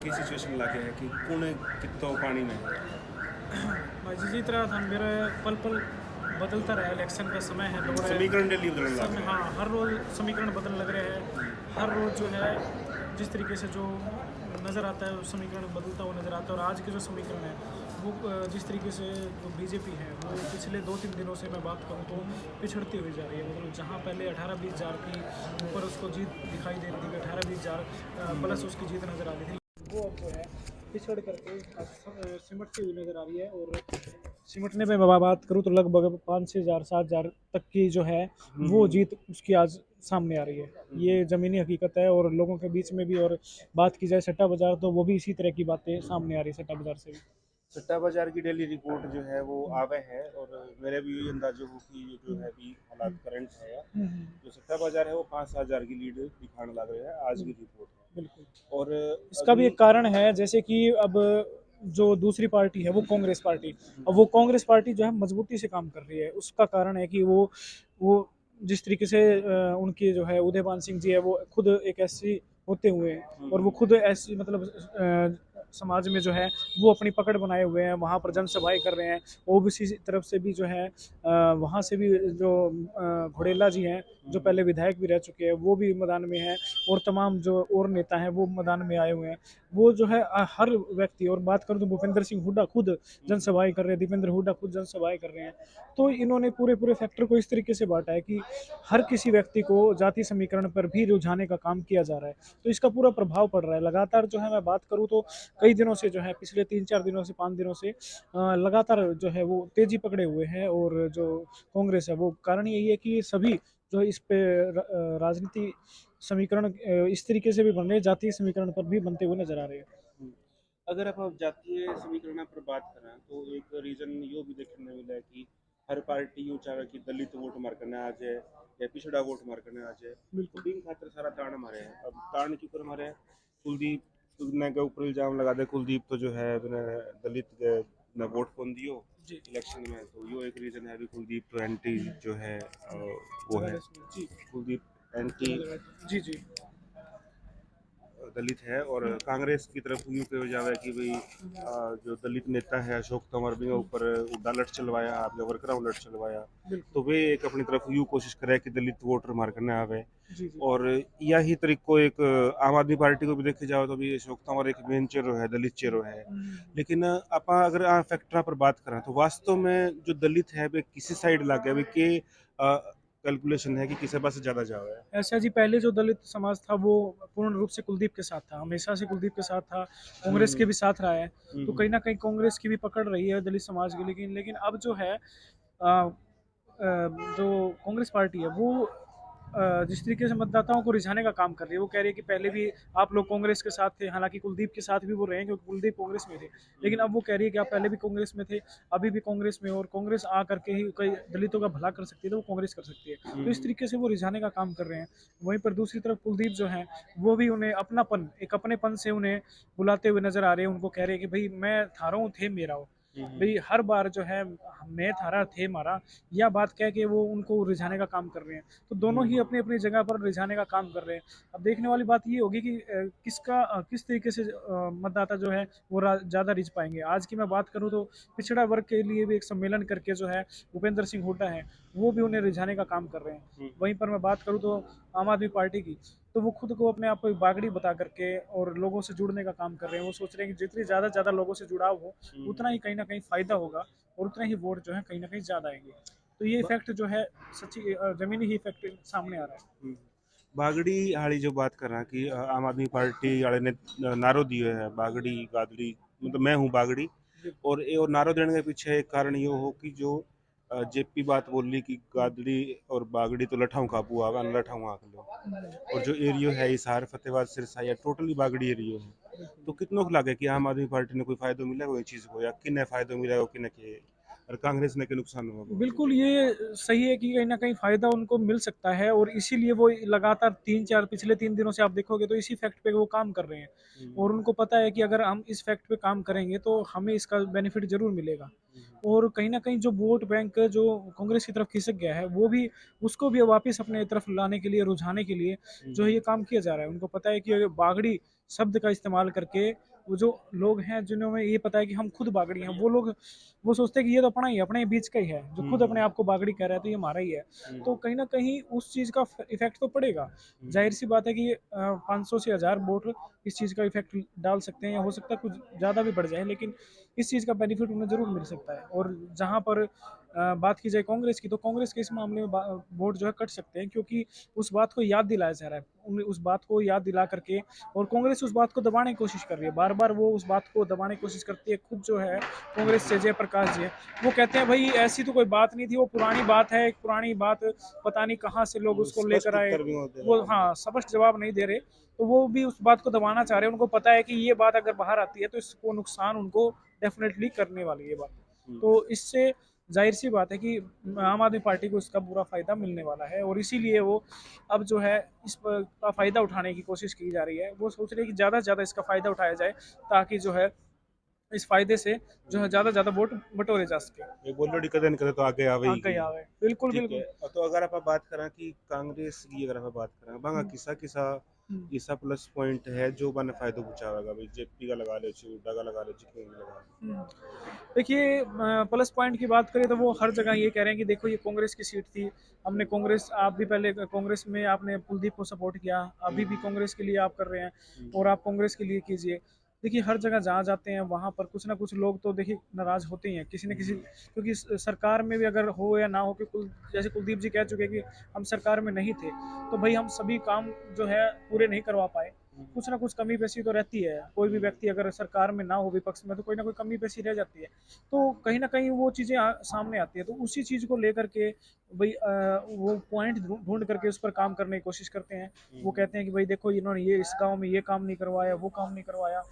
की सिचुएशन लागे है कि कुण कितो पानी में भाई जिस तरह था मेरा पल पल बदलता रहा। इलेक्शन का समय है, लोग समीकरण डेली बदलने लग समय, रहे हाँ, हर रोज़ समीकरण बदलने लग रहे हैं। हर रोज़ जो है जिस तरीके से जो नज़र आता है उस समीकरण बदलता हुआ नज़र आता है। और आज के जो समीकरण है वो जिस तरीके से जो बीजेपी है वो पिछले 2-3 दिनों से मैं बात करूँ तो पिछड़ती हुई जा रही है। मतलब जहाँ पहले 18-20 हज़ार की ऊपर उसको जीत दिखाई दे रही थी, 18-20 हज़ार प्लस उसकी जीत नज़र आ रही थी, वो अब जो है पिछड़ करके सिमटती हुई नज़र आ रही है। और सिमटने में मैं बात करूँ तो लगभग 5-6 हज़ार 7 हज़ार तक की जो है वो जीत उसकी आज सामने आ रही है। ये ज़मीनी हकीकत है। और लोगों के बीच में भी और बात की जाए सट्टा बाजार, तो वो भी इसी तरह की बातें सामने आ रही है सट्टा बाजार से भी। सट्टा बाजार की डेली रिपोर्ट जो है वो आवे है और मेरे भी यही अंदाजा हो कि ये जो है अभी हालात करंट है जो सट्टा बाजार है वो 5-7 हज़ार की लीड दिखाने लग रहे हैं आज की रिपोर्ट है। बिल्कुल। और इसका भी अभी एक कारण है, जैसे कि अब जो दूसरी पार्टी है वो कांग्रेस पार्टी, अब वो कांग्रेस पार्टी जो है मजबूती से काम कर रही है। उसका कारण है कि वो जिस तरीके से उनकी जो है उदयभान सिंह जी है वो खुद एक ऐसी होते हुए हैं और वो खुद ऐसी मतलब समाज में जो है वो अपनी पकड़ बनाए हुए हैं, वहाँ पर जनसभाएं कर रहे हैं। ओबीसी तरफ से भी जो है वहाँ से भी जो घोड़ेला जी हैं जो पहले विधायक भी रह चुके हैं वो भी मैदान में हैं। और तमाम जो और नेता हैं वो मैदान में आए हुए हैं। वो जो है हर व्यक्ति, और बात करूं तो भूपेंद्र सिंह हुड्डा खुद जनसभाएं कर रहे हैं, दीपेंद्र हुड्डा खुद जनसभाएं कर रहे हैं। तो इन्होंने पूरे पूरे फैक्टर को इस तरीके से बांटा है कि हर किसी व्यक्ति को जाति समीकरण पर भी रुझाने का काम किया जा रहा है। तो इसका पूरा प्रभाव पड़ रहा है लगातार। जो है मैं बात करूं तो कई दिनों से जो है पिछले 3-4 दिनों से 5 दिनों से लगातार जो है वो तेजी पकड़े हुए हैं। और जो कांग्रेस है वो कारण यही है कि सभी जो इस पे राजनीति समीकरण इस तरीके से भी बन रहे हैं, जातीय समीकरण पर भी बनते हुए नजर आ रहे हैं। अगर आप जातीय समीकरण पर बात करें तो एक रीजन यो भी देखने में मिला है कि हर पार्टी यूँ चाहे कि दलित वोट मार करने आ जाए या पिछड़ा वोट मार करने आ जाए तो बिन खातर सारा ताण मारे हैं। अब ताण क्यों कर मारे हैं? कुलदीप ने के ऊपर इल्जाम लगा दे कुलदीप तो जो है दलित के ने वोट कौन दियो इलेक्शन में, तो यो एक रीजन है। अभी कुलदीप तो एंटी जो है वो है जी कुलदीप एंटी जी जी दलित है। और कांग्रेस की तरफ यूँ कहा जावे कि भाई जो दलित नेता है अशोक तंवर भी ऊपर उड़ा लट चलवाया, आपने वर्करा लट चलवाया, तो वे एक अपनी तरफ यूँ कोशिश करे कि दलित वोटर मार करने आवे। और यही तरीको एक आम आदमी पार्टी को भी देखे जाओ तो भी अशोक तंवर एक मेन चेहरो है, दलित चेहरो है। लेकिन आप अगर फैक्टरा पर बात करें तो वास्तव में जो दलित है वे किसी साइड लागे वे के कैलकुलेशन है कि किसी पास ज्यादा जावे है। ऐसा जी, पहले जो दलित समाज था वो पूर्ण रूप से कुलदीप के साथ था, हमेशा से कुलदीप के साथ था, कांग्रेस के भी साथ रहा है। तो कहीं ना कहीं कांग्रेस की भी पकड़ रही है दलित समाज की। लेकिन लेकिन अब जो है जो कांग्रेस पार्टी है वो जिस तरीके से मतदाताओं को रिझाने का काम कर रही है। वो कह रही है कि पहले भी आप लोग कांग्रेस के साथ थे, हालांकि कुलदीप के साथ भी वो रहे क्योंकि कुलदीप कांग्रेस में थे। लेकिन अब वो कह रही है कि आप पहले भी कांग्रेस में थे, अभी भी कांग्रेस में, और कांग्रेस आ करके ही कई दलितों का भला कर सकती है तो वो कांग्रेस कर सकती है। तो इस तरीके से वो रिझाने का काम कर रहे हैं। वहीं पर दूसरी तरफ कुलदीप जो है वो भी उन्हें अपनापन, एक अपनेपन से उन्हें बुलाते हुए नजर आ रहे हैं। उनको कह रहे हैं कि भाई मैं थारा हूँ, थे मेरा हो। भाई हर बार जो है मैं थारा थे मारा, यह बात कह के वो उनको रिझाने का काम कर रहे हैं। तो दोनों ही अपनी अपनी जगह पर रिझाने का काम कर रहे हैं। अब देखने वाली बात ये होगी कि किस तरीके से मतदाता जो है वो ज़्यादा रिझ पाएंगे। आज की मैं बात करूं तो पिछड़ा वर्ग के लिए भी एक सम्मेलन करके जो है भूपेंद्र सिंह हुड्डा है वो भी उन्हें रिझाने का काम कर रहे हैं। वहीं पर मैं बात करूँ तो आम आदमी पार्टी की, तो वो खुद को अपने आप को एक बागड़ी बता करके और लोगों से जुड़ने का काम कर रहे हैं। वो सोच रहे हैं कि जितनी ज़्यादा लोगों से जुड़ाव हो उतना ही कहीं ना कहीं फ़ायदा होगा और उतना ही वोट जो है कहीं ना कहीं ज़्यादा आएंगे। तो ये इफेक्ट जो है सच्ची जमीनी ही इफेक्ट सामने आ रहा है। बागड़ी हाली जो बात कर रहा कि आम आदमी पार्टी वाले ने नारो दियो है बागड़ी गादड़ी, मतलब मैं हूँ बागड़ी। और ये और नारो देने के पीछे एक कारण ये हो कि जो जेपी बात बोल ली कि गादड़ी और बागड़ी तो लठाऊं काबू आगा लठाऊं आग लो। और जो एरियो है हिसार फतेहाबाद सिरसा या टोटली बागड़ी एरियो है, तो कितनों को लगे कि आम आदमी पार्टी ने कोई फायदा मिला वो चीज़ को या किन्ने फायदा मिला किन्ने के और कांग्रेस ने के नुकसान हुआ बिल्कुल, ये सही है कि कहीं न कहीं फ़ायदा उनको मिल सकता है। और इसीलिए वो लगातार 3-4 पिछले 3 दिनों से आप देखोगे तो इसी फैक्ट पे वो काम कर रहे हैं। और उनको पता है कि अगर हम इस फैक्ट पे काम करेंगे तो हमें इसका बेनिफिट ज़रूर मिलेगा। और कहीं न कहीं जो वोट बैंक जो कांग्रेस की तरफ खिसक गया है, वो भी उसको भी वापस अपने तरफ लाने के लिए, रुझाने के लिए जो है ये काम किया जा रहा है। उनको पता है कि अगर बागड़ी शब्द का इस्तेमाल करके वो जो लोग हैं जिन्होंने ये पता है कि हम खुद बागड़ी हैं, वो लोग वो सोचते हैं कि ये तो अपना ही है, अपने बीच का ही है, जो खुद अपने आप को बागड़ी कह रहा है तो ये हमारा ही है। तो कहीं ना कहीं उस चीज़ का इफेक्ट तो पड़ेगा। जाहिर सी बात है कि 500 से 1000 वोट इस चीज़ का इफेक्ट डाल सकते हैं, या हो सकता है कुछ ज़्यादा भी बढ़ जाए, लेकिन इस चीज़ का बेनिफिट उन्हें ज़रूर मिल सकता है। और जहाँ पर बात की जाए कांग्रेस की, तो कांग्रेस के इस मामले में वोट जो है कट सकते हैं, क्योंकि उस बात को याद दिलाया जा रहा है, उस बात को याद दिला करके, और कांग्रेस उस बात को दबाने की कोशिश कर रही है, बार बार वो उस बात को दबाने की कोशिश करती है। खुद जो है कांग्रेस से जयप्रकाश जी है, वो कहते हैं भाई ऐसी तो कोई बात नहीं थी, वो पुरानी बात है, एक पुरानी बात, पता नहीं कहाँ से लोग उसको लेकर आए, वो हाँ स्पष्ट जवाब नहीं दे रहे। तो वो भी उस बात को दबाना चाह रहे हैं, उनको पता है कि ये बात अगर बाहर आती है तो इसको नुकसान उनको डेफिनेटली करने वाली है ये बात। तो इससे जाहिर सी बात है कि आम आदमी पार्टी को इसका बुरा फायदा मिलने वाला है, और इसीलिए वो अब जो है इस का फायदा उठाने की कोशिश की जा रही है। वो सोच रहे हैं कि ज़्यादा से ज़्यादा इसका फायदा उठाया जाए, ताकि जो है इस फायदे से जो है ज़्यादा से ज़्यादा वोट बटोरे जा सके। एक ऑलरेडी कदम करे तो आगे आवे ही आगे आवे बिल्कुल ठीक बिल्कुल। है। तो अगर आप बात करें कि कांग्रेस की अगर आप बात करें बांगा किसा किसा हम्म। ऐसा प्लस पॉइंट है जो बने फायदा पहुंचावेगा भाई जेपी का लगा ले हुड्डा का लगा ले जिक्र लगा ले। हम्म। देखिए प्लस पॉइंट की बात करें तो वो हर जगह ये कह रहे हैं कि देखो ये कांग्रेस की सीट थी, हमने कांग्रेस, आप भी पहले कांग्रेस में आपने कुलदीप को सपोर्ट किया, अभी भी कांग्रेस के लिए आप कर रहे हैं, और आप कांग्रेस के लिए कीजिए। देखिए हर जगह जहाँ जाते हैं वहाँ पर कुछ ना कुछ लोग तो देखिए नाराज होते ही हैं किसी न किसी, क्योंकि सरकार में भी अगर हो या ना हो, कि जैसे कुलदीप जी कह चुके हैं कि हम सरकार में नहीं थे, तो भाई हम सभी काम जो है पूरे नहीं करवा पाए, कुछ ना कुछ कमी पेशी तो रहती है। कोई भी व्यक्ति अगर सरकार में ना हो, विपक्ष में, तो कोई ना कोई कमी पेशी रह जाती है। तो कहीं ना कहीं वो चीज़ें सामने आती है, तो उसी चीज़ को लेकर के भाई वो पॉइंट ढूंढ करके उस पर काम करने की कोशिश करते हैं। वो कहते हैं कि भाई देखो इन्होंने ये इस गांव में ये काम नहीं करवाया, वो काम नहीं करवाया,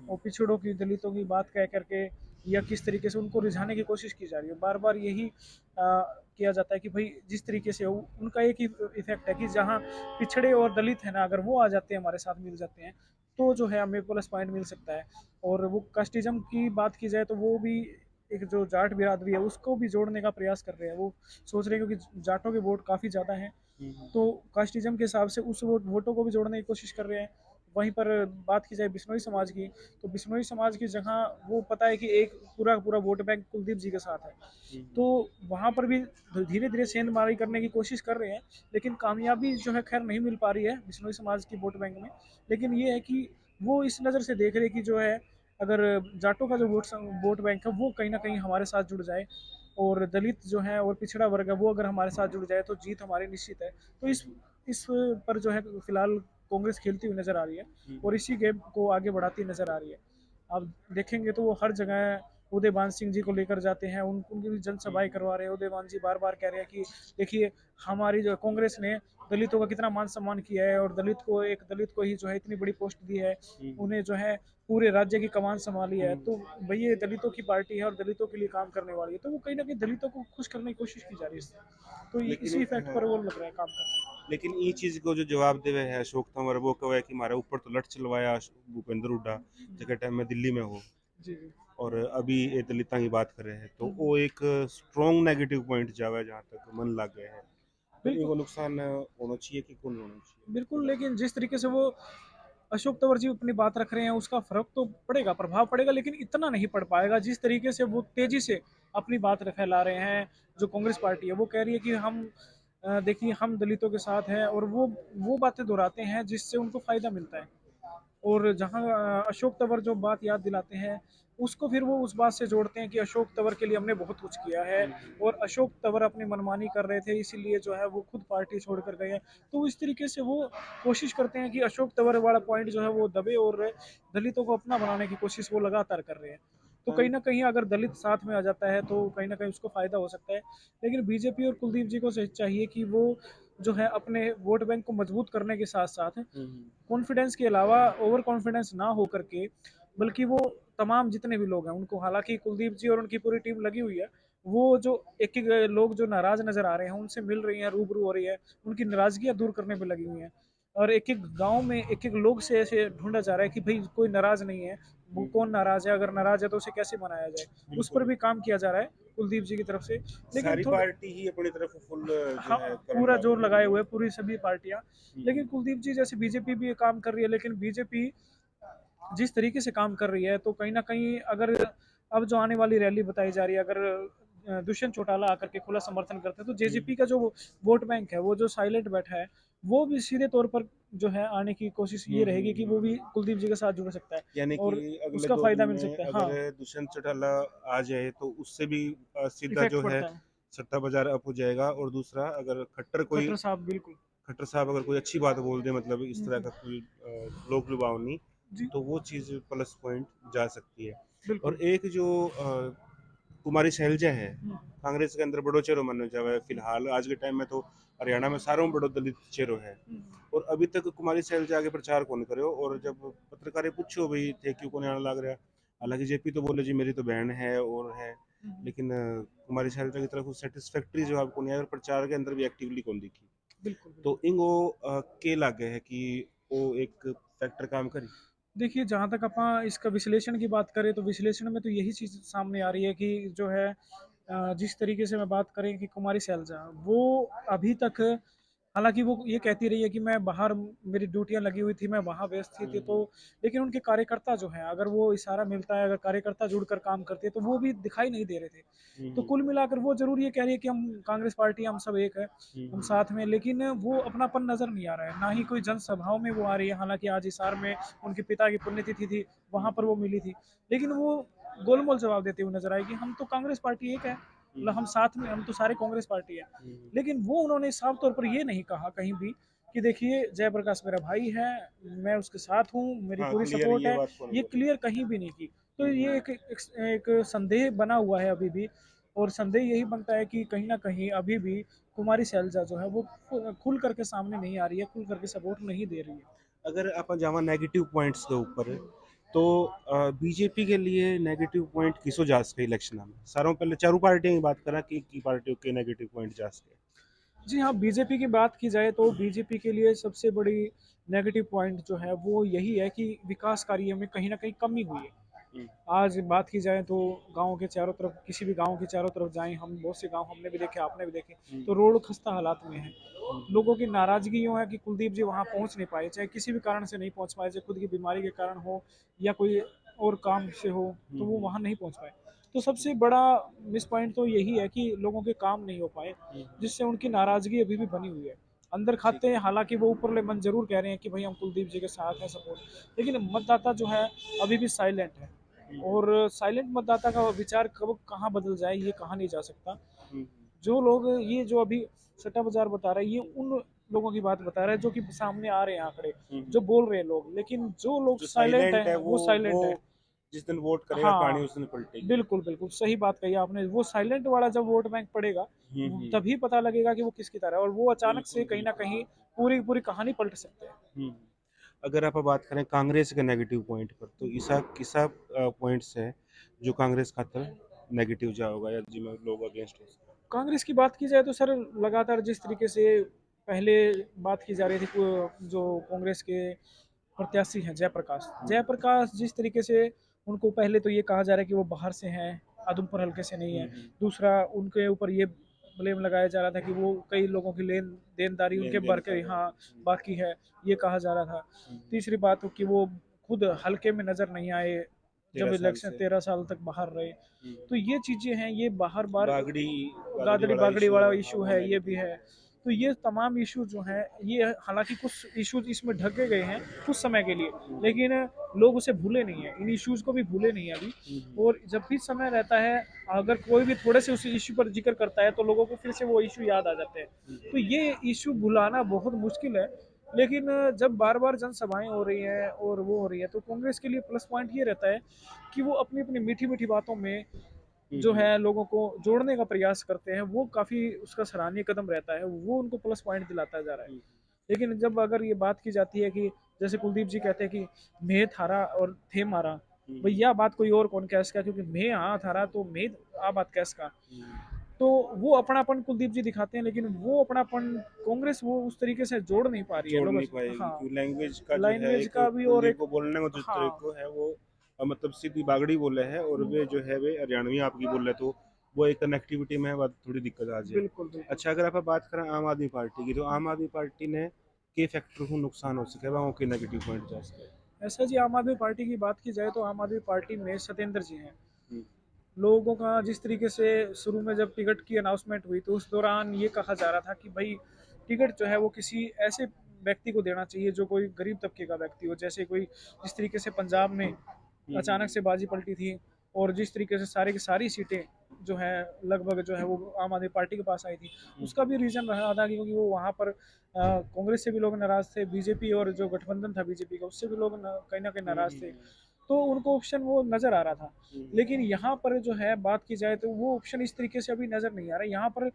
और पिछड़ों की, दलितों की बात कह करके, या किस तरीके से उनको रिझाने की कोशिश की जा रही है। बार बार यही किया जाता है कि भाई जिस तरीके से उनका एक ही इफेक्ट है कि जहाँ पिछड़े और दलित है ना, अगर वो आ जाते हैं हमारे साथ मिल जाते हैं, तो जो है हमें प्लस पॉइंट मिल सकता है। और वो कास्टिज्म की बात की जाए तो वो भी एक जो जाट बिरादरी है उसको भी जोड़ने का प्रयास कर रहे हैं। वो सोच रहे हैं क्योंकि जाटों के वोट काफ़ी ज़्यादा हैं, तो कास्टिज्म के हिसाब से उस वोटों को भी जोड़ने की कोशिश कर रहे हैं। वहीं पर बात की जाए बिश्नोई समाज की, तो बिश्नोई समाज की जगह वो पता है कि एक पूरा पूरा वोट बैंक कुलदीप जी के साथ है, तो वहाँ पर भी धीरे धीरे सेंधमारी करने की कोशिश कर रहे हैं, लेकिन कामयाबी जो है खैर नहीं मिल पा रही है बिश्नोई समाज की वोट बैंक में। लेकिन ये है कि वो इस नज़र से देख रहे कि जो है अगर जाटों का जो वोट बैंक है वो कहीं ना कहीं हमारे साथ जुड़ जाए, और दलित जो है और पिछड़ा वर्ग है वो अगर हमारे साथ जुड़ जाए, तो जीत हमारी निश्चित है। तो इस पर जो है फिलहाल कांग्रेस खेलती हुई नजर आ रही है, और इसी गेम को आगे बढ़ाती नजर आ रही है। आप देखेंगे तो वो हर जगह उदयभान सिंह जी को लेकर जाते हैं, उनकी भी जनसभाएं करवा रहे हैं। उदयभान जी बार बार कह रहे हैं कि देखिए हमारी जो कांग्रेस ने दलितों का कितना मान सम्मान किया है, और दलित को ही जो है इतनी बड़ी पोस्ट दी है, उन्हें जो है पूरे राज्य की कमान संभाली है। तो भाई ये दलितों की पार्टी है और दलितों के लिए काम करने वाली है, तो वो कहीं ना कहीं दलितों को खुश करने की कोशिश की जा रही है। तो इसी इफेक्ट पर वो लग रहा है काम कर रहा है। लेकिन ये चीज को जो जवाब देवे है अशोक तंवर वो कहे कि हमारे ऊपर तो लट चलवाया भूपेंद्र हुड्डा जगह टाइम में दिल्ली में हो जी जी। और अभी ये दलितां की बात कर रहे हैं तो वो एक स्ट्रॉन्ग नेगेटिव पॉइंट जावे जहाँ तक मन लग गया है। तो बिल्कुल इनको नुकसान होना चाहिए कि कौन होना चाहिए। बिल्कुल, लेकिन जिस तरीके से वो अशोक तंवर जी अपनी बात रख रहे हैं उसका फर्क तो पड़ेगा, प्रभाव पड़ेगा, लेकिन इतना नहीं पड़ पाएगा जिस तरीके से वो तेजी से अपनी बात फैला रहे हैं। जो कांग्रेस पार्टी है वो कह रही है कि हम देखिए हम दलितों के साथ हैं, और वो बातें दोहराते हैं जिससे उनको फायदा मिलता है। और जहाँ अशोक तंवर जो बात याद दिलाते हैं उसको फिर वो उस बात से जोड़ते हैं कि अशोक तंवर के लिए हमने बहुत कुछ किया है, और अशोक तंवर अपनी मनमानी कर रहे थे इसीलिए जो है वो खुद पार्टी छोड़ कर गए हैं। तो इस तरीके से वो कोशिश करते हैं कि अशोक तंवर वाला पॉइंट जो है वो दबे, और दलितों को अपना बनाने की कोशिश वो लगातार कर रहे हैं। तो कहीं ना कहीं अगर दलित साथ में आ जाता है तो कहीं ना कहीं उसको फायदा हो सकता है। लेकिन बीजेपी और कुलदीप जी को चाहिए कि वो जो है अपने वोट बैंक को मजबूत करने के साथ साथ कॉन्फिडेंस के अलावा ओवर कॉन्फिडेंस ना हो करके, बल्कि वो तमाम जितने भी लोग हैं उनको, हालांकि कुलदीप जी और उनकी पूरी टीम लगी हुई है, वो जो एक एक लोग जो नाराज नजर आ रहे हैं उनसे मिल रही हैं, रूबरू हो रही है, उनकी नाराजगियां दूर करने पे लगी हुई हैं। और एक एक गांव में एक एक लोग से ऐसे ढूंढा जा रहा है कि भाई कोई नाराज नहीं है, वो कौन नाराज है, अगर नाराज है तो उसे कैसे मनाया जाए, उस पर भी काम किया जा रहा है कुलदीप जी की तरफ से। लेकिन सारी थोड़ा पार्टी ही अपनी तरफ फुल जो हाँ है पूरा जोर लगाए हुए पूरी सभी पार्टियां। लेकिन कुलदीप जी जैसे बीजेपी भी ये काम कर रही है, लेकिन बीजेपी जिस तरीके से काम कर रही है, तो कहीं ना कहीं अगर अब जो आने वाली रैली बताई जा रही है, अगर दुष्यंत चौटाला आकर के खुला समर्थन करते हैं, तो जेजेपी का जो वोट बैंक है, वो जो साइलेंट बैठा है, वो भी सीधे तौर पर जो है आने की कोशिश ये रहेगी कि वो भी कुलदीप जी के साथ जुड़ सकता है यानी और कि अगले उसका 2 दिन फायदा मिल में सकता है। हाँ, अगर दुष्यंत चौटाला आ जाए तो उससे भी सीधा इफेक्ट जो है पड़ता है। सट्टा बाजार अप हो जाएगा। और दूसरा, अगर खट्टर साहब बिल्कुल। खट्टर साहब अगर कोई अच्छी बात बोल दे, मतलब इस तरह हम्म, का कोई लोक लुभावनी, जी तो वो चीज़ प्लस पॉइंट जा सकती है। और बिल्कुल। एक जो कुमारी शैलजा है, हम्म, कांग्रेस के अंदर बड़ो चेहरो मानो जावे फिलहाल आज के टाइम में, तो हरियाणा में सारों में बड़ो दलित चेहरो है। हम्म, और अभी तक कुमारी शैलजा आगे प्रचार कौन करो। और जब पत्रकारें पूछो भाई थे क्यों को आने लग रहा, हालांकि जेपी तो बोले जी मेरी तो बहन है और है, हम्म, लेकिन कुमारी शैलजा की तरफ सेटिस्फैक्टरी जवाब को नहीं आया और प्रचार के अंदर भी एक्टिवली कौन दिखी। बिल्कुल तो बिल्कुल। इंगो के लागे है कि वो एक फैक्टर काम करी। देखिए, जहाँ तक अपना इसका विश्लेषण की बात करें, तो विश्लेषण में तो यही चीज़ सामने आ रही है कि जो है जिस तरीके से मैं बात करें कि कुमारी सैलजा, वो अभी तक, हालांकि वो ये कहती रही है कि मैं बाहर, मेरी ड्यूटियां लगी हुई थी, मैं वहाँ व्यस्त थी, तो लेकिन उनके कार्यकर्ता जो हैं, अगर वो इशारा मिलता है, अगर कार्यकर्ता जुड़कर काम करते हैं, तो वो भी दिखाई नहीं दे रहे थे। तो कुल मिलाकर वो जरूर ये कह रही है कि हम कांग्रेस पार्टी, हम सब एक है, हम साथ में, लेकिन वो अपनापन नजर नहीं आ रहा है, ना ही कोई जनसभाओं में वो आ रही है। हालांकि आज हिसार में उनके पिता की पुण्यतिथि थी, वहां पर वो मिली थी, लेकिन वो गोलमोल जवाब देते हुए नजर आएगी, हम तो कांग्रेस पार्टी एक है, मतलब हम साथ में, हम तो सारे कांग्रेस पार्टी है। लेकिन वो उन्होंने साफ तौर पर ये नहीं कहा कहीं भी कि देखिए जयप्रकाश मेरा भाई है, मैं उसके साथ हूँ, मेरी हाँ, पूरी क्लियर सपोर्ट ये है, बात कौन ये बोली। क्लियर कहीं भी नहीं की। तो ये एक संदेह बना हुआ है अभी भी, और संदेह यही बनता है कि कहीं ना कहीं अभी भी कुमारी शैलजा जो है वो खुल करके सामने नहीं आ रही है, खुल करके सपोर्ट नहीं दे रही है। अगर आप जावा नेगेटिव पॉइंट्स के ऊपर, तो बीजेपी के लिए नेगेटिव पॉइंट किसो जा सके इलेक्शन में, सारों पहले चारों पार्टियों की बात करा कि की पार्टियों के नेगेटिव पॉइंट जा सके। जी हाँ, बीजेपी की बात की जाए तो बीजेपी के लिए सबसे बड़ी नेगेटिव पॉइंट जो है वो यही है कि विकास कार्य में कहीं ना कहीं कमी हुई है। हम्म, आज बात की जाए तो गांव के चारों तरफ, किसी भी गांव के चारों तरफ जाएं, हम बहुत से गांव हमने भी देखे, आपने भी देखे, हम्म, तो रोड खस्ता हालात में है। हम्म, लोगों की नाराजगी यूँ है कि कुलदीप जी वहां पहुंच नहीं पाए, चाहे किसी भी कारण से नहीं पहुंच पाए, चाहे खुद की बीमारी के कारण हो या कोई और काम से हो, तो वो वहां नहीं पहुंच पाए। तो सबसे बड़ा मिस पॉइंट तो यही है कि लोगों के काम नहीं हो पाए, जिससे उनकी नाराजगी अभी भी बनी हुई है। अंदर ठीक खाते हैं, हालांकि वो ऊपरले मन जरूर कह रहे हैं कि भाई हम कुलदीप जी के साथ हैं, सपोर्ट, लेकिन मतदाता जो है अभी भी साइलेंट है। है। और साइलेंट मतदाता का विचार कब कहाँ बदल जाए ये कहा नहीं जा सकता। हम्म, जो लोग ये जो अभी सट्टा बाजार बता रहे हैं, ये उन लोगों की बात बता रहा है जो कि सामने आ रहे हैं आंकड़े, जो हम्म। बोल रहे हैं लोग, लेकिन जो लोग जो साइलेंट साइलेंट है है वो वो वो साइलेंट है। जिस दिन वोट करेगा कहानी हाँ, उस दिन पलटेगी। बिल्कुल बिल्कुल सही बात कही आपने, वो साइलेंट वाला जब वोट बैंक पड़ेगा, तभी पता लगेगा कि वो किसकी तरह है, और वो अचानक से बिल्कुल कहीं ना बिल्कुल। कहीं पूरी पूरी कहानी पलट सकते हैं। हम्म। अगर आप बात करें कांग्रेस के नेगेटिव पॉइंट पर, तो ईसा किसा पॉइंट्स है जो कांग्रेस खातर नेगेटिव जा होगा या जिसमें लोग अगेंस्ट हो सकते कांग्रेस की बात की जाए तो सर, लगातार जिस तरीके से पहले बात की जा रही थी, जो कांग्रेस के प्रत्याशी हैं जयप्रकाश, जयप्रकाश जिस तरीके से, उनको पहले तो ये कहा जा रहा है कि वो बाहर से हैं, आदमपुर हल्के से नहीं है। दूसरा, उनके ऊपर ये ब्लेम लगाया जा रहा था कि वो कई लोगों की लेन देनदारी उनके लेन देन बाकी, कर रहे हाँ, हैं। बाकी है, ये कहा जा रहा था। तीसरी बात कि वो खुद हल्के में नजर नहीं आए, जब 13 साल इलेक्शन से 13 साल तक बाहर रहे। तो ये चीजें हैं, ये बाहर बार बागड़ी बागड़ी गादड़ी वाला बागड़ी इशू, वाला हाँ इशू वो है, ये भी नेगेटिव है। तो ये तमाम इशू जो हैं, ये हालांकि कुछ इश्यूज इसमें ढके गए हैं कुछ समय के लिए, लेकिन लोग उसे भूले नहीं है, इन इश्यूज को भी भूले नहीं है अभी। और जब भी समय रहता है, अगर कोई भी थोड़े से उस इशू पर जिक्र करता है, तो लोगों को फिर से वो इशू याद आ जाते हैं। तो ये इशू भुलाना बहुत मुश्किल है, लेकिन जब बार बार जनसभाएं हो रही हैं और वो हो रही है, तो कांग्रेस के लिए प्लस पॉइंट ये रहता है कि वो अपनी अपनी मीठी मीठी बातों में जो है लोगों को जोड़ने का प्रयास करते हैं, वो काफ़ी उसका सराहनीय कदम रहता है, वो उनको प्लस पॉइंट दिलाता जा रहा है। लेकिन जब अगर ये बात की जाती है कि जैसे कुलदीप जी कहते हैं कि मैं थारा और थे मारा, भाई यह बात कोई और कौन कह सका, क्योंकि मैं हाँ थारा तो मैं आ बात कह सका। तो वो अपनापन कुलदीप जी दिखाते हैं, लेकिन वो अपनापन कांग्रेस वो उस तरीके से जोड़ नहीं पा रही है जोड़ लोगों नहीं से। पाएगी, हाँ, क्योंकि लैंग्वेज का जो है लैंग्वेज एक का भी, और कुलदीप एक, को बोलने में जिस तरह हाँ, को है वो मतलब सीधी बागड़ी बोले है, और वे जो है वे हरियाणवी आपकी बोले, तो वो एक कनेक्टिविटी में बात थोड़ी दिक्कत आ जाए। बिल्कुल बिल्कुल। अच्छा, अगर आप बात करें आम आदमी पार्टी की, तो आम आदमी पार्टी ने के फैक्टर को नुकसान हो सके, वहाँ के नेगेटिव पॉइंट जा सके। ऐसा जी, आम आदमी पार्टी की बात की जाए तो आम आदमी पार्टी में सत्येंद्र जी हैं। हम्म, लोगों का जिस तरीके से शुरू में जब टिकट की अनाउंसमेंट हुई तो उस दौरान ये कहा जा रहा था कि भाई टिकट जो है वो किसी ऐसे व्यक्ति को देना चाहिए जो कोई गरीब तबके का व्यक्ति हो, जैसे कोई जिस तरीके से पंजाब में अचानक से बाजी पलटी थी और जिस तरीके से सारी की सारी सीटें जो है लगभग जो है वो आम आदमी पार्टी के पास आई थी। उसका भी रीज़न रहा था क्योंकि वो वहाँ पर कांग्रेस से भी लोग नाराज़ थे, बीजेपी और जो गठबंधन था बीजेपी का उससे भी लोग कहीं ना कहीं नाराज़ थे, तो उनको ऑप्शन वो नज़र आ रहा था। लेकिन यहाँ पर जो है बात की जाए तो वो ऑप्शन इस तरीके से अभी नज़र नहीं आ रहा। यहाँ पर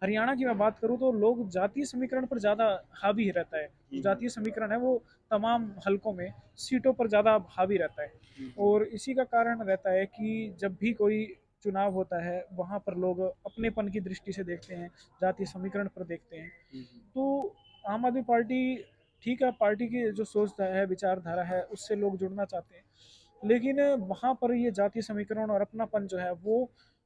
हरियाणा की मैं बात करूँ तो लोग जातीय समीकरण पर ज़्यादा हावी रहता है। जो जातीय समीकरण है वो तमाम हलकों में सीटों पर ज़्यादा हावी रहता है और इसी का कारण रहता है कि जब भी कोई चुनाव होता है वहाँ पर लोग अपनेपन की दृष्टि से देखते हैं, जातीय समीकरण पर देखते हैं। तो आम आदमी पार्टी ठीक है, पार्टी की जो सोच है विचारधारा है उससे लोग जुड़ना चाहते हैं, लेकिन वहाँ पर ये जातीय समीकरण और अपनापन जो है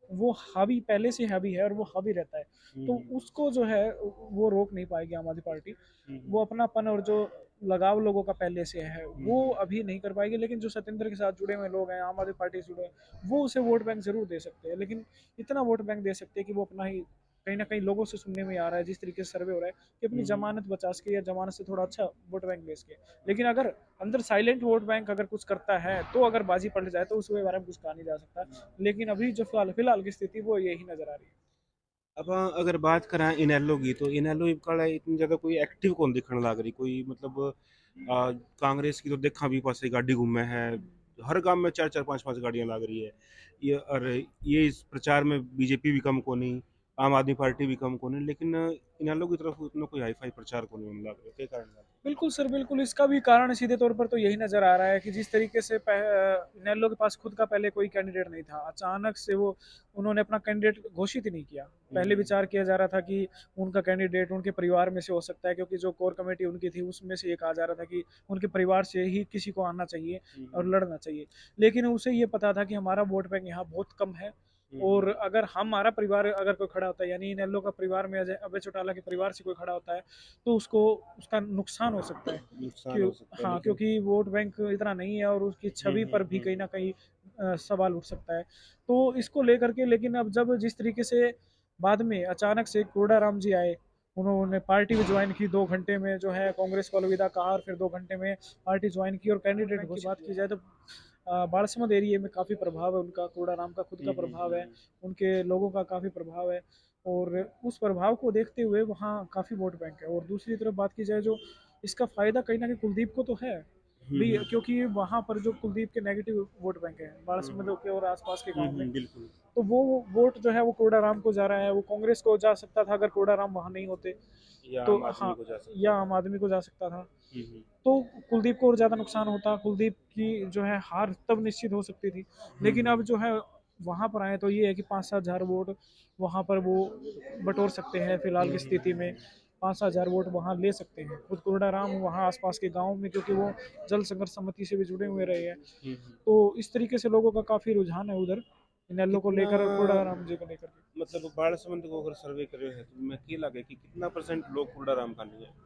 वो हावी पहले से हावी है और वो हावी रहता है। तो उसको जो है वो रोक नहीं पाएगी आम आदमी पार्टी। वो अपनापन और जो लगाव लोगों का पहले से है वो अभी नहीं कर पाएगी, लेकिन जो सत्येंद्र के साथ जुड़े हुए लोग हैं, आम आदमी पार्टी से जुड़े हैं, वो उसे वोट बैंक जरूर दे सकते हैं, लेकिन इतना वोट बैंक दे सकते हैं कि वो अपना ही कहीं ना कहीं लोगों से सुनने में आ रहा है जिस तरीके से सर्वे हो रहा है कि अपनी जमानत बचा के या जमानत से थोड़ा अच्छा वोट बैंक बेच के। लेकिन अगर अंदर साइलेंट वोट बैंक अगर कुछ करता है तो अगर बाजी पलट जाए तो उसके बारे में कुछ कहा नहीं जा सकता, लेकिन अभी जो फिलहाल फिलहाल की स्थिति वो यही नजर आ रही है। अब अगर बात करें इनेलो की तो इनेलो कल इतनी ज़्यादा कोई एक्टिव कौन दिखने लग रही कोई मतलब कांग्रेस की तो देखा भी पास गाड़ी घूमे है, हर गांव में चार चार पांच पांच गाड़ियां लग रही है। ये और ये इस प्रचार में बीजेपी भी कम को नहीं, आम आदमी पार्टी भी कम को नहीं, लेकिन इनेलो की तरफ उतना कोई हाई फाई प्रचार को नहीं लग रहा, क्या कारण लग बिल्कुल सर, बिल्कुल इसका भी कारण सीधे तौर पर तो यही नज़र आ रहा है कि जिस तरीके से नेल्लो के पास खुद का पहले कोई कैंडिडेट नहीं था, अचानक से वो उन्होंने अपना कैंडिडेट घोषित ही नहीं किया। पहले विचार किया जा रहा था कि उनका कैंडिडेट उनके परिवार में से हो सकता है, क्योंकि जो कोर कमेटी उनकी थी उसमें से ये कहा जा रहा था कि उनके परिवार से ही किसी को आना चाहिए और लड़ना चाहिए। लेकिन उसे ये पता था कि हमारा वोट बैंक यहाँ बहुत कम है और अगर हमारा परिवार अगर कोई खड़ा होता है, यानी नेल्लो का परिवार में अभय चौटाला के परिवार से कोई खड़ा होता है, तो उसको उसका नुकसान हो सकता है। नुकसान क्यों? हो सकता है हाँ, लेकिन क्योंकि वोट बैंक इतना नहीं है और उसकी छवि पर भी कहीं ना कहीं सवाल उठ सकता है। तो इसको लेकर के, लेकिन अब जब जिस तरीके से बाद में अचानक से कोडाराम जी आए, उन्होंने पार्टी भी ज्वाइन की 2 घंटे में, जो है कांग्रेस को अलविदा कहा और फिर 2 घंटे में पार्टी ज्वाइन की और कैंडिडेट की बात की जाए तो बालसमंद एरिया में काफ़ी प्रभाव है उनका, कोडाराम का खुद का प्रभाव है, उनके लोगों का काफ़ी प्रभाव है और उस प्रभाव को देखते हुए वहाँ काफ़ी वोट बैंक है। और दूसरी तरफ बात की जाए जो इसका फ़ायदा कहीं ना कहीं कुलदीप को तो है भी, क्योंकि वहाँ पर जो कुलदीप के नेगेटिव वोट बैंक है बालसमंद के और आसपास के गांव में, बिल्कुल तो वो वोट जो है वो कोडाराम को जा रहा है। वो कांग्रेस को जा सकता था अगर कोडाराम वहाँ नहीं होते, या तो आम आदमी हाँ, को जा सकता या है। आम आदमी को जा सकता था। तो कुलदीप को और ज़्यादा नुकसान होता, कुलदीप की जो है हार तब निश्चित हो सकती थी। लेकिन अब जो है वहाँ पर आए तो ये है कि 5-7 हज़ार वोट वहाँ पर वो बटोर सकते हैं फिलहाल की स्थिति में। 5-7 हज़ार वोट वहाँ ले सकते हैं खुद कोडाराम वहाँ आसपास के गाँव में, क्योंकि वो जल संघर्ष समिति से भी जुड़े हुए रहे हैं। तो इस तरीके से लोगों का काफ़ी रुझान है उधर इनेलो को कितना लेकर और कोडाराम जी को लेकर के। मतलब बालसमंद को अगर सर्वे करे है तो मैं क्या लगे कि कितना परसेंट लोग कुलडाराम का नहीं है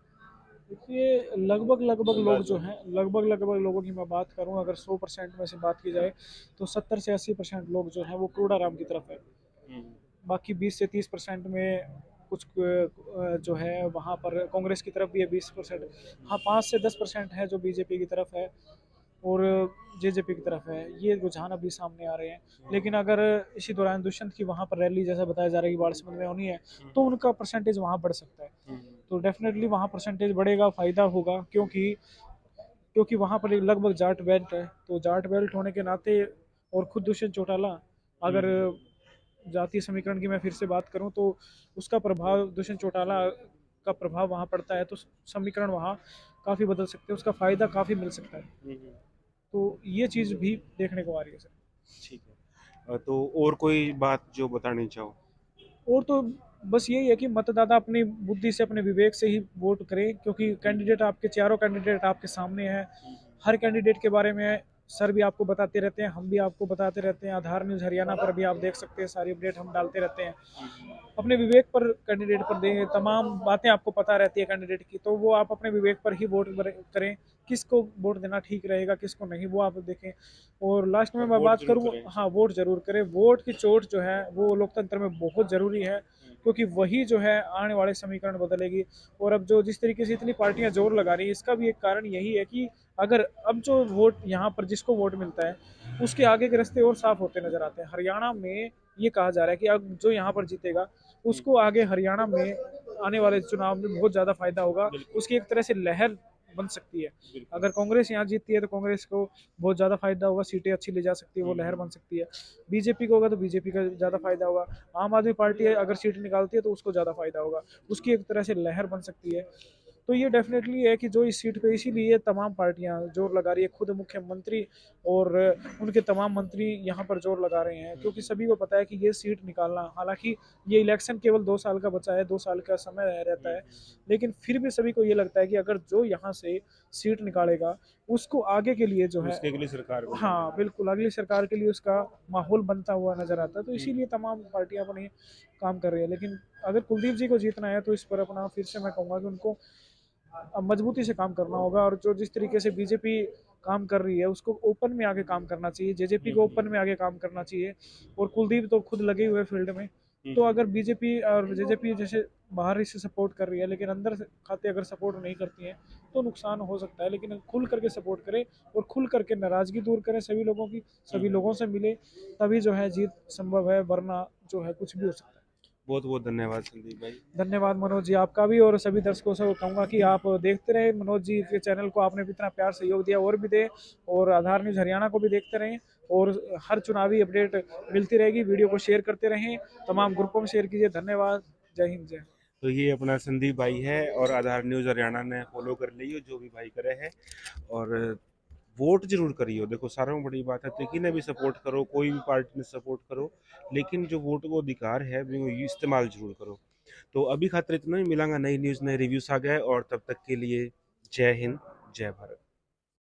देखिए लगभग लगभग लोग जो अंदाजन। हैं, लगभग लगभग लोगों की मैं बात करूं, अगर 100% में से बात की जाए तो 70 से 80% लोग जो हैं वो कोडाराम की तरफ है। बाकी 20 से 30% में कुछ जो है वहाँ पर कांग्रेस की तरफ भी है 20%। हाँ, 5 से 10% है जो बीजेपी की तरफ है और जेजेपी की तरफ है। ये रुझान अभी सामने आ रहे हैं। लेकिन अगर इसी दौरान दुष्यंत की वहाँ पर रैली जैसा बताया जा रहा है कि बालसमंद में होनी है, तो उनका परसेंटेज वहाँ बढ़ सकता है। तो डेफिनेटली वहाँ परसेंटेज बढ़ेगा, फ़ायदा होगा, क्योंकि क्योंकि वहाँ पर एक लगभग जाट बेल्ट है, तो जाट बेल्ट होने के नाते और खुद दुष्यंत चौटाला अगर जातीय समीकरण की मैं फिर से बात करूं तो उसका प्रभाव, दुष्यंत चौटाला का प्रभाव वहाँ पड़ता है, तो समीकरण वहाँ काफ़ी बदल सकते हैं, उसका फ़ायदा काफ़ी मिल सकता है। तो ये चीज़ भी देखने को आ रही है सर। ठीक है तो और कोई बात जो बतानी चाहो? और तो बस यही है कि मतदाता अपनी बुद्धि से अपने विवेक से ही वोट करें, क्योंकि कैंडिडेट आपके चारों कैंडिडेट आपके सामने हैं। हर कैंडिडेट के बारे में सर भी आपको बताते रहते हैं, हम भी आपको बताते रहते हैं। आधार न्यूज़ हरियाणा पर भी आप देख सकते हैं, सारी अपडेट हम डालते रहते हैं। अपने विवेक पर कैंडिडेट पर दें, तमाम बातें आपको पता रहती है कैंडिडेट की, तो वो आप अपने विवेक पर ही वोट करें। किसको वोट देना ठीक रहेगा, किसको नहीं, वो आप देखें। और लास्ट में और मैं वोट बात जरूर करूँ, करें। हाँ वोट जरूर करें। वोट की चोट जो है वो लोकतंत्र में बहुत ज़रूरी है, क्योंकि वही जो है आने वाले समीकरण बदलेगी। और अब जो जिस तरीके से इतनी पार्टियां जोर लगा रही है, इसका भी एक कारण यही है कि अगर अब जो वोट यहाँ पर जिसको वोट मिलता है, उसके आगे के रास्ते और साफ होते नजर आते हैं। हरियाणा में ये कहा जा रहा है कि अब जो यहाँ पर जीतेगा उसको आगे हरियाणा में आने वाले चुनाव में बहुत ज़्यादा फायदा होगा। उसकी एक तरह से लहर बन सकती है। अगर कांग्रेस यहाँ जीतती है तो कांग्रेस को बहुत ज़्यादा फायदा होगा, सीटें अच्छी ले जा सकती है, वो लहर बन सकती है। बीजेपी को होगा तो बीजेपी का ज़्यादा फायदा होगा। आम आदमी पार्टी अगर सीट निकालती है तो उसको ज़्यादा फायदा होगा, उसकी एक तरह से लहर बन सकती है। तो ये डेफिनेटली है कि जो इस सीट पे, इसीलिए तमाम पार्टियां जोर लगा रही है। खुद मुख्यमंत्री और उनके तमाम मंत्री यहाँ पर जोर लगा रहे हैं, क्योंकि सभी को पता है कि ये सीट निकालना, हालांकि ये इलेक्शन केवल 2 साल का बचा है, 2 साल का समय रहता है, लेकिन फिर भी सभी को ये लगता है कि अगर जो यहाँ से सीट निकालेगा उसको आगे के लिए जो है, उसके अगली सरकार बनाएंगे। हाँ बिल्कुल, अगली सरकार के लिए उसका माहौल बनता हुआ नजर आता है। तो इसीलिए तमाम पार्टियां अपने काम कर रही है। लेकिन अगर कुलदीप जी को जीतना है तो इस पर अपना, फिर से मैं कहूँगा कि उनको अब मजबूती से काम करना होगा। और जो जिस तरीके से बीजेपी काम कर रही है उसको ओपन में आगे काम करना चाहिए, जेजेपी को ओपन में आगे काम करना चाहिए। और कुलदीप तो खुद लगे हुए फील्ड में, तो अगर बीजेपी और जेजेपी जैसे बाहर से सपोर्ट कर रही है लेकिन अंदर से खाते अगर सपोर्ट नहीं करती है तो नुकसान हो सकता है। लेकिन खुल करके सपोर्ट करें और खुल करके नाराजगी दूर करें सभी लोगों की, सभी लोगों से मिले, तभी जो है जीत संभव है, वरना जो है कुछ भी हो सकता है। बहुत बहुत धन्यवाद संदीप भाई। धन्यवाद मनोज जी आपका भी, और सभी दर्शकों से कहूँगा कि आप देखते रहे मनोज जी के चैनल को, आपने भी इतना प्यार सहयोग दिया, और भी दे। और आधार न्यूज़ हरियाणा को भी देखते रहें, और हर चुनावी अपडेट मिलती रहेगी। वीडियो को शेयर करते रहें, तमाम ग्रुपों में शेयर कीजिए। धन्यवाद। जय हिंद, जय। तो ये अपना संदीप भाई है और आधार न्यूज़ हरियाणा ने फॉलो कर लियो जो भी भाई करे है। और वोट जरूर करियो, देखो सारों में बड़ी बात है, किसी ने भी सपोर्ट करो, कोई भी पार्टी ने सपोर्ट करो, लेकिन जो वोट को अधिकार है वो इस्तेमाल जरूर करो। तो अभी खातिर इतना ही, मिलांगा नई न्यूज़ नए रिव्यूज आ गए, और तब तक के लिए जय हिंद, जय भारत।